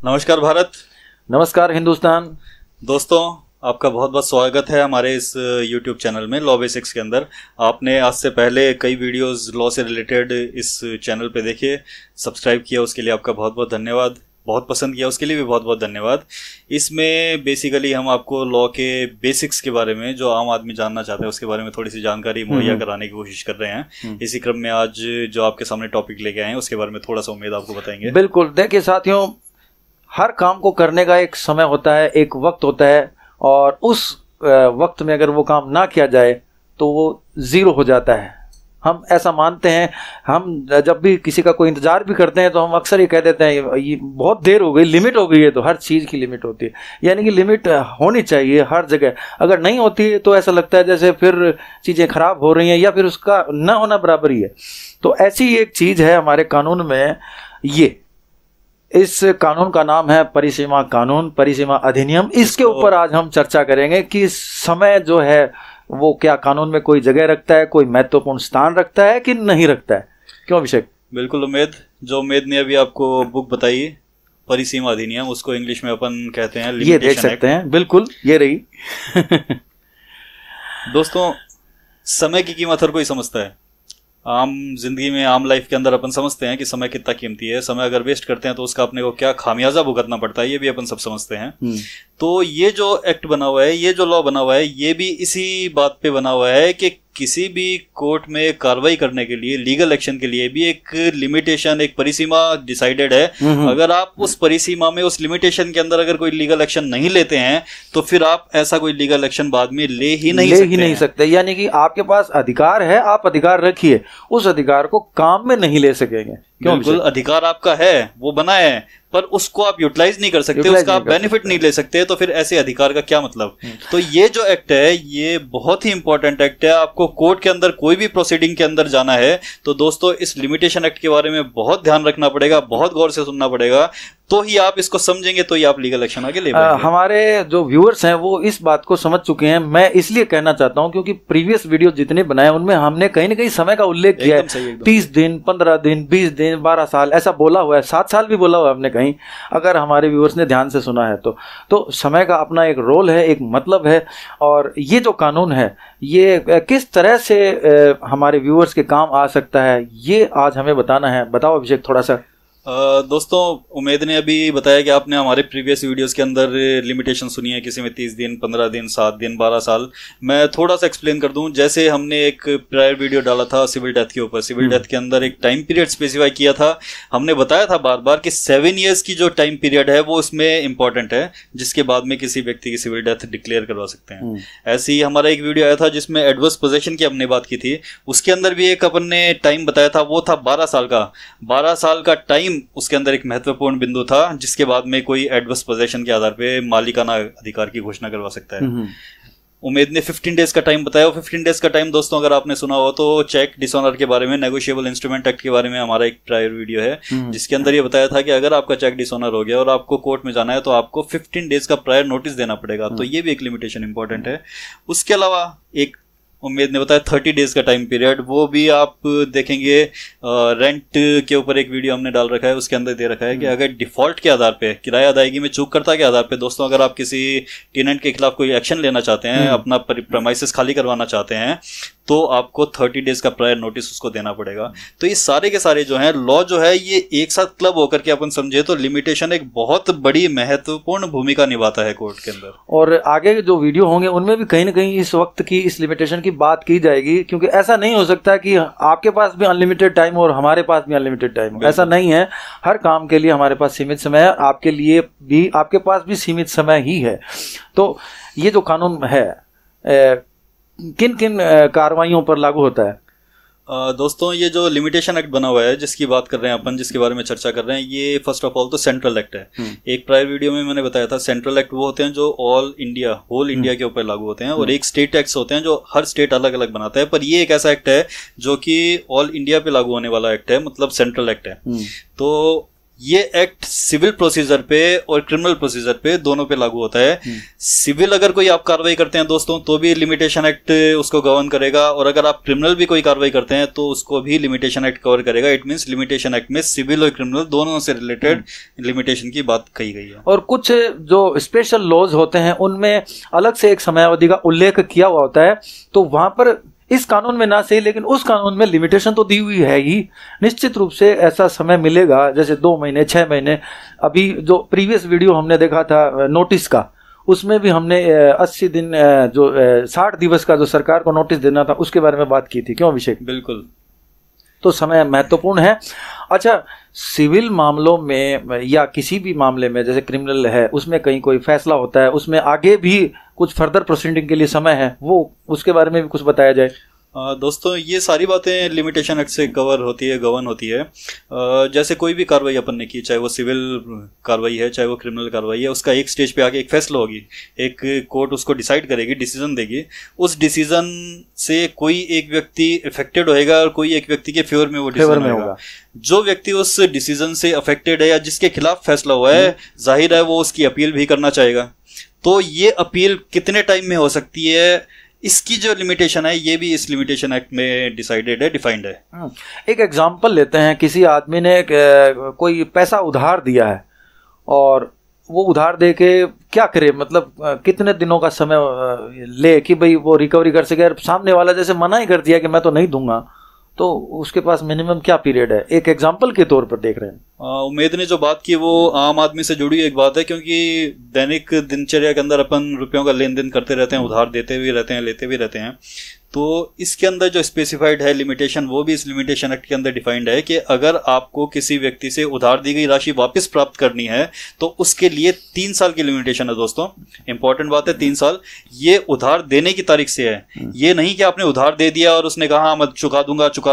नमस्कार भारत। नमस्कार हिंदुस्तान। दोस्तों, आपका बहुत बहुत स्वागत है हमारे इस YouTube चैनल में लॉ बेसिक्स के अंदर। आपने आज से पहले कई वीडियोस लॉ से रिलेटेड इस चैनल पे देखे, सब्सक्राइब किया, उसके लिए आपका बहुत बहुत धन्यवाद। बहुत पसंद किया, उसके लिए भी बहुत बहुत धन्यवाद। इसमें बेसिकली हम आपको लॉ के बेसिक्स के बारे में, जो आम आदमी जानना चाहता है उसके बारे में थोड़ी सी जानकारी मुहैया कराने की कोशिश कर रहे हैं। इसी क्रम में आज जो आपके सामने टॉपिक लेके आए हैं उसके बारे में थोड़ा सा उम्मीद आपको बताएंगे। बिल्कुल। देखिए साथियों, हर काम को करने का एक समय होता है, एक वक्त होता है, और उस वक्त में अगर वो काम ना किया जाए तो वो ज़ीरो हो जाता है। हम ऐसा मानते हैं। हम जब भी किसी का कोई इंतज़ार भी करते हैं तो हम अक्सर ये कह देते हैं ये बहुत देर हो गई, लिमिट हो गई है। तो हर चीज़ की लिमिट होती है, यानी कि लिमिट होनी चाहिए हर जगह। अगर नहीं होती है तो ऐसा लगता है जैसे फिर चीज़ें खराब हो रही हैं या फिर उसका न होना बराबर ही है। तो ऐसी एक चीज़ है हमारे कानून में। इस कानून का नाम है परिसीमा कानून, परिसीमा अधिनियम। इसके ऊपर आज हम चर्चा करेंगे कि समय जो है वो क्या कानून में कोई जगह रखता है, कोई महत्वपूर्ण स्थान रखता है कि नहीं रखता है। क्यों अभिषेक? बिल्कुल उमेद। जो उमेद ने अभी आपको बुक बताई, परिसीमा अधिनियम, उसको इंग्लिश में अपन कहते हैं लिमिटेशन एक्ट। ये देख सकते हैं, बिल्कुल ये रही। दोस्तों, समय की कीमत हर कोई समझता है। आम जिंदगी में, आम लाइफ के अंदर अपन समझते हैं कि समय कितना कीमती है। समय अगर वेस्ट करते हैं तो उसका अपने को क्या खामियाजा भुगतना पड़ता है, ये भी अपन सब समझते हैं। तो ये जो एक्ट बना हुआ है, ये जो लॉ बना हुआ है, ये भी इसी बात पे बना हुआ है कि किसी भी कोर्ट में कार्रवाई करने के लिए, लीगल एक्शन के लिए भी एक लिमिटेशन, एक परिसीमा डिसाइडेड है। अगर आप उस परिसीमा में, उस लिमिटेशन के अंदर अगर कोई लीगल एक्शन नहीं लेते हैं तो फिर आप ऐसा कोई लीगल एक्शन बाद में ले ही नहीं सकते। यानी कि आपके पास अधिकार है, आप अधिकार रखिए, उस अधिकार को काम में नहीं ले सकेंगे। बिल्कुल, अधिकार आपका है, वो बना है, पर उसको आप यूटिलाइज नहीं कर सकते, उसका आप बेनिफिट नहीं ले सकते। तो फिर ऐसे अधिकार का क्या मतलब? तो ये जो एक्ट है ये बहुत ही इंपॉर्टेंट एक्ट है। आपको कोर्ट के अंदर कोई भी प्रोसीडिंग के अंदर जाना है तो दोस्तों इस लिमिटेशन एक्ट के बारे में बहुत ध्यान रखना पड़ेगा, बहुत गौर से सुनना पड़ेगा, तो ही आप इसको समझेंगे, तो ही आप लीगल एक्शन आगे ले पाएंगे। हमारे जो व्यूअर्स हैं वो इस बात को समझ चुके हैं। मैं इसलिए कहना चाहता हूं क्योंकि प्रीवियस वीडियो जितने बनाए उनमें हमने कहीं ना कहीं समय का उल्लेख किया है। 30 दिन, 15 दिन, 20 दिन, 12 साल ऐसा बोला हुआ है, 7 साल भी बोला हुआ है हमने कहीं, अगर हमारे व्यूअर्स ने ध्यान से सुना है तो समय का अपना एक रोल है, एक मतलब है। और ये जो कानून है ये किस तरह से हमारे व्यूअर्स के काम आ सकता है, ये आज हमें बताना है। बताओ अभिषेक थोड़ा सा। दोस्तों, उमेद ने अभी बताया कि आपने हमारे प्रीवियस वीडियोस के अंदर लिमिटेशन सुनी है, किसी में 30 दिन, 15 दिन, 7 दिन, 12 साल। मैं थोड़ा सा एक्सप्लेन कर दूं। जैसे हमने एक प्रायर वीडियो डाला था सिविल डेथ के ऊपर, सिविल डेथ के अंदर एक टाइम पीरियड स्पेसिफाई किया था। हमने बताया था बार बार कि 7 ईयर्स की जो टाइम पीरियड है वो उसमें इंपॉर्टेंट है, जिसके बाद में किसी व्यक्ति की सिविल डेथ डिक्लेयर करवा सकते हैं। ऐसे ही हमारा एक वीडियो आया था जिसमें एडवर्स पोजेशन की हमने बात की थी, उसके अंदर भी एक अपन ने टाइम बताया था, वो था 12 साल का। 12 साल का टाइम उसके अंदर एक महत्वपूर्ण बिंदु था, जिसके बाद में कोई एडवर्स पोजेशन के आधार पे मालिकाना अधिकार की घोषणा करवा सकता है। उमेद ने 15 डेज का टाइम बताया। 15 डेज का टाइम दोस्तों अगर आपने सुना हो तो चेक डिसऑनर के बारे में, नेगोशिएबल इंस्ट्रूमेंट एक्ट के बारे में हमारा एक प्रायर वीडियो है, जिसके अंदर ये बताया था कि अगर आपका चेक डिसऑनर हो गया और आपको कोर्ट में जाना है तो आपको 15 डेज का प्रायर नोटिस देना पड़ेगा। तो ये भी एक लिमिटेशन इंपॉर्टेंट है। उसके अलावा एक उम्मीद ने बताया 30 डेज का टाइम पीरियड, वो भी आप देखेंगे। रेंट के ऊपर एक वीडियो हमने डाल रखा है, उसके अंदर दे रखा है कि अगर डिफॉल्ट के आधार पे, किराया अदायगी में चूककर्ता के आधार पे दोस्तों अगर आप किसी टेनेंट के खिलाफ कोई एक्शन लेना चाहते हैं, अपना प्रेमाइसेस खाली करवाना चाहते हैं, तो आपको 30 डेज का प्रायर नोटिस उसको देना पड़ेगा। तो ये सारे के सारे जो हैं लॉ जो है ये एक साथ क्लब होकर के अपन समझे तो लिमिटेशन एक बहुत बड़ी महत्वपूर्ण भूमिका निभाता है कोर्ट के अंदर। और आगे जो वीडियो होंगे उनमें भी कहीं ना कहीं इस वक्त की, इस लिमिटेशन की बात की जाएगी, क्योंकि ऐसा नहीं हो सकता कि आपके पास भी अनलिमिटेड टाइम और हमारे पास भी अनलिमिटेड टाइम हो। ऐसा नहीं है। हर काम के लिए हमारे पास सीमित समय है, आपके लिए भी, आपके पास भी सीमित समय ही है। तो ये जो कानून है किन किन कार्रवाइयों पर लागू होता है? दोस्तों, ये जो लिमिटेशन एक्ट बना हुआ है जिसकी बात कर रहे हैं अपन, जिसके बारे में चर्चा कर रहे हैं, ये फर्स्ट ऑफ ऑल तो सेंट्रल एक्ट है। एक प्रायर वीडियो में मैंने बताया था सेंट्रल एक्ट वो होते हैं जो ऑल इंडिया, होल इंडिया के ऊपर लागू होते हैं, और एक स्टेट एक्ट्स होते हैं जो हर स्टेट अलग अलग बनाता है। पर ये एक ऐसा एक्ट है जो कि ऑल इंडिया पे लागू होने वाला एक्ट है, मतलब सेंट्रल एक्ट है। तो ये एक्ट सिविल प्रोसीजर पे और क्रिमिनल प्रोसीजर पे दोनों पे लागू होता है। सिविल अगर कोई आप कार्रवाई करते हैं दोस्तों तो भी लिमिटेशन एक्ट उसको गवर्न करेगा, और अगर आप क्रिमिनल भी कोई कार्रवाई करते हैं तो उसको भी लिमिटेशन एक्ट कवर करेगा। इट मींस लिमिटेशन एक्ट में सिविल और क्रिमिनल दोनों से रिलेटेड लिमिटेशन की बात कही गई है। और कुछ जो स्पेशल लॉज होते हैं उनमें अलग से एक समयावधि का उल्लेख किया हुआ होता है, तो वहां पर इस कानून में ना सही लेकिन उस कानून में लिमिटेशन तो दी हुई है ही। निश्चित रूप से ऐसा समय मिलेगा, जैसे 2 महीने 6 महीने। अभी जो प्रीवियस वीडियो हमने देखा था नोटिस का, उसमें भी हमने 80 दिन जो 60 दिवस का जो सरकार को नोटिस देना था उसके बारे में बात की थी। क्यों अभिषेक? बिल्कुल, तो समय महत्वपूर्ण है। अच्छा, सिविल मामलों में या किसी भी मामले में जैसे क्रिमिनल है उसमें कहीं कोई फैसला होता है, उसमें आगे भी कुछ फर्दर प्रोसीडिंग के लिए समय है, वो उसके बारे में भी कुछ बताया जाए। दोस्तों ये सारी बातें लिमिटेशन एक्ट से कवर होती है, गवर्न होती है। जैसे कोई भी कार्रवाई अपन ने की, चाहे वो सिविल कार्रवाई है चाहे वो क्रिमिनल कार्रवाई है, उसका एक स्टेज पे आके एक फैसला होगी, एक कोर्ट उसको डिसाइड करेगी, डिसीजन देगी। उस डिसीजन से कोई एक व्यक्ति अफेक्टेड होएगा और कोई एक व्यक्ति के फेवर में वो डिसीजन होगा। जो व्यक्ति उस डिसीजन से अफेक्टेड है या जिसके खिलाफ फैसला हुआ है, जाहिर है वो उसकी अपील भी करना चाहेगा। तो ये अपील कितने टाइम में हो सकती है, इसकी जो लिमिटेशन है ये भी इस लिमिटेशन एक्ट में डिसाइडेड है, डिफाइंड है। एक एग्जांपल लेते हैं, किसी आदमी ने कोई पैसा उधार दिया है और वो उधार दे के क्या करे, मतलब कितने दिनों का समय ले कि भाई वो रिकवरी कर सके। सामने वाला जैसे मना ही कर दिया कि मैं तो नहीं दूंगा, तो उसके पास मिनिमम क्या पीरियड है? एक एग्जांपल के तौर पर देख रहे हैं। उम्मीद ने जो बात की वो आम आदमी से जुड़ी एक बात है, क्योंकि दैनिक दिनचर्या के अंदर अपन रुपयों का लेन देन करते रहते हैं, उधार देते भी रहते हैं, लेते भी रहते हैं। तो इसके अंदर जो स्पेसिफाइड है लिमिटेशन, वो भी इस लिमिटेशन एक्ट के अंदर डिफाइंड है कि अगर आपको किसी व्यक्ति से उधार दी गई राशि वापस प्राप्त करनी है तो उसके लिए 3 साल की लिमिटेशन है। दोस्तों इंपॉर्टेंट बात है, 3 साल। ये उधार देने की तारीख से है, ये नहीं कि आपने उधार दे दिया और उसने कहा मैं चुका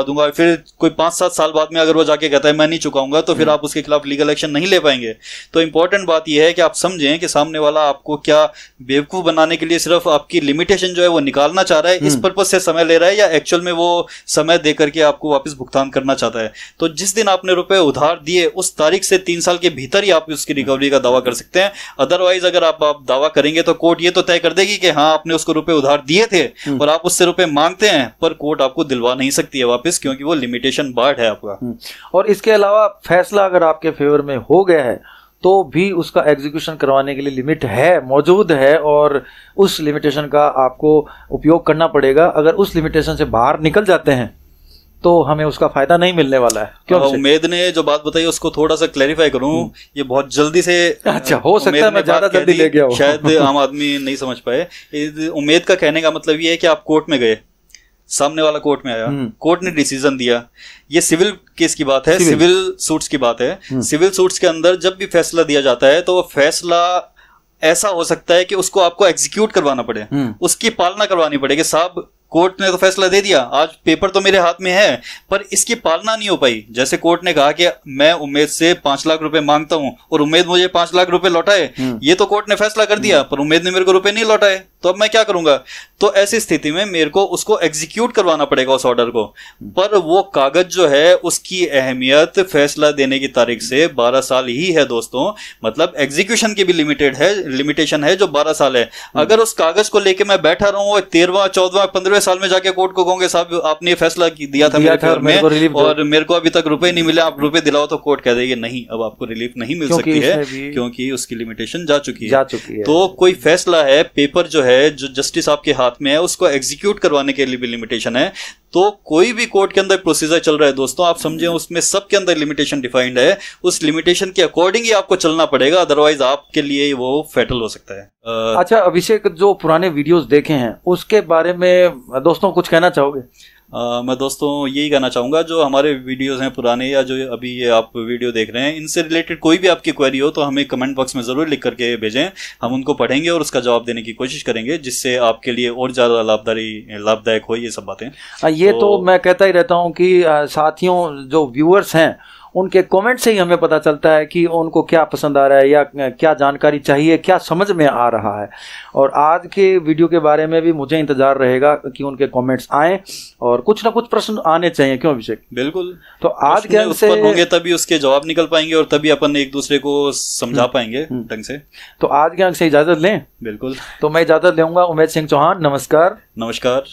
दूंगा, फिर कोई 5-7 साल बाद में अगर वो जाके कहता है मैं नहीं चुकाऊंगा, तो फिर आप उसके खिलाफ लीगल एक्शन नहीं ले पाएंगे। तो इंपॉर्टेंट बात यह है कि आप समझें कि सामने वाला आपको क्या बेवकूफ बनाने के लिए सिर्फ आपकी लिमिटेशन जो है वो निकालना चाह रहा है, इस पर्पज से समय ले रहा है, या एक्चुअल में वो समय देकर के आपको वापस भुगतान करना चाहता है। तो जिस दिन आपने रुपए उधार दिए उस तारीख से 3 साल के भीतर ही आप उसकी रिकवरी का दावा कर सकते हैं। अदरवाइज अगर आप दावा करेंगे तो कोर्ट ये तो तय कर देगी कि हाँ आपने उसको रुपए उधार दिए थे और आप उससे रुपए मांगते हैं, पर कोर्ट आपको दिलवा नहीं सकती है वापस, क्योंकि वो लिमिटेशन बार्ड है आपका। और इसके अलावा फैसला अगर आपके फेवर में हो गया है तो भी उसका एग्जीक्यूशन करवाने के लिए लिमिट है, मौजूद है, और उस लिमिटेशन का आपको उपयोग करना पड़ेगा। अगर उस लिमिटेशन से बाहर निकल जाते हैं तो हमें उसका फायदा नहीं मिलने वाला है। क्यों? उम्मीद ने जो बात बताई उसको थोड़ा सा क्लैरिफाई करूं, ये बहुत जल्दी से, अच्छा हो सकता है मैं ज्यादा जल्दी ले गया हूं, शायद आम आदमी नहीं समझ पाए। उम्मीद का कहने का मतलब ये है कि आप कोर्ट में गए, सामने वाला कोर्ट में आया, कोर्ट ने डिसीजन दिया। ये सिविल केस की बात है, सिविल सूट्स की बात है। सिविल सूट्स के अंदर जब भी फैसला दिया जाता है तो वो फैसला ऐसा हो सकता है कि उसको आपको एग्जीक्यूट करवाना पड़े, उसकी पालना करवानी पड़ेगी। साहब कोर्ट ने तो फैसला दे दिया, आज पेपर तो मेरे हाथ में है, पर इसकी पालना नहीं हो पाई। जैसे कोर्ट ने कहा कि मैं उम्मीद से 5 लाख रुपए मांगता हूं और उम्मीद मुझे 5 लाख रुपए लौटाए, ये तो कोर्ट ने फैसला कर दिया, पर उम्मीद ने मेरे को रुपए नहीं लौटाए, तो अब मैं क्या करूंगा? तो ऐसी स्थिति में मेरे को उसको एग्जीक्यूट करवाना पड़ेगा उस ऑर्डर को। पर वो कागज जो है उसकी अहमियत फैसला देने की तारीख से 12 साल ही है दोस्तों। मतलब एग्जीक्यूशन की भी लिमिटेशन है जो 12 साल है। अगर उस कागज को लेके मैं बैठा रहूं 13वां 14वां 15वें साल में जाके कोर्ट को कहूंगे साहब आपने ये फैसला दिया था मेरे फेवर में और मेरे को अभी तक रुपए नहीं मिले, आप रुपए दिलाओ, तो कोर्ट कह देगी नहीं अब आपको रिलीफ नहीं मिल सकती है क्योंकि उसकी लिमिटेशन जा चुकी है। तो कोई फैसला है, पेपर जो है जो जस्टिस आपके हाथ में है, उसको एग्जीक्यूट करवाने के लिए भी लिमिटेशन है। तो कोई भी कोर्ट के अंदर प्रोसीजर चल रहा है दोस्तों, आप समझे उसमें सबके अंदर लिमिटेशन डिफाइंड है, उस लिमिटेशन के अकॉर्डिंग ही आपको चलना पड़ेगा, अदरवाइज आपके लिए वो फेटल हो सकता है। अच्छा अभिषेक, जो पुराने वीडियोस देखे हैं उसके बारे में दोस्तों कुछ कहना चाहोगे? मैं दोस्तों यही कहना चाहूँगा, जो हमारे वीडियोस हैं पुराने या जो अभी ये आप वीडियो देख रहे हैं, इनसे रिलेटेड कोई भी आपकी क्वेरी हो तो हमें कमेंट बॉक्स में ज़रूर लिख करके भेजें, हम उनको पढ़ेंगे और उसका जवाब देने की कोशिश करेंगे, जिससे आपके लिए और ज़्यादा लाभदायक हो ये सब बातें। ये तो मैं कहता ही रहता हूँ कि साथियों जो व्यूअर्स हैं उनके कमेंट से ही हमें पता चलता है कि उनको क्या पसंद आ रहा है या क्या जानकारी चाहिए, क्या समझ में आ रहा है। और आज के वीडियो के बारे में भी मुझे इंतजार रहेगा कि उनके कमेंट्स आएं और कुछ ना कुछ प्रश्न आने चाहिए, क्यों अभिषेक? बिल्कुल। तो आज के अंक से होंगे तभी उसके जवाब निकल पाएंगे और तभी अपन एक दूसरे को समझा पाएंगे ढंग से। तो आज के अंक से इजाजत लें। बिल्कुल। तो मैं इजाजत लूंगा। उमेद सिंह चौहान, नमस्कार। नमस्कार।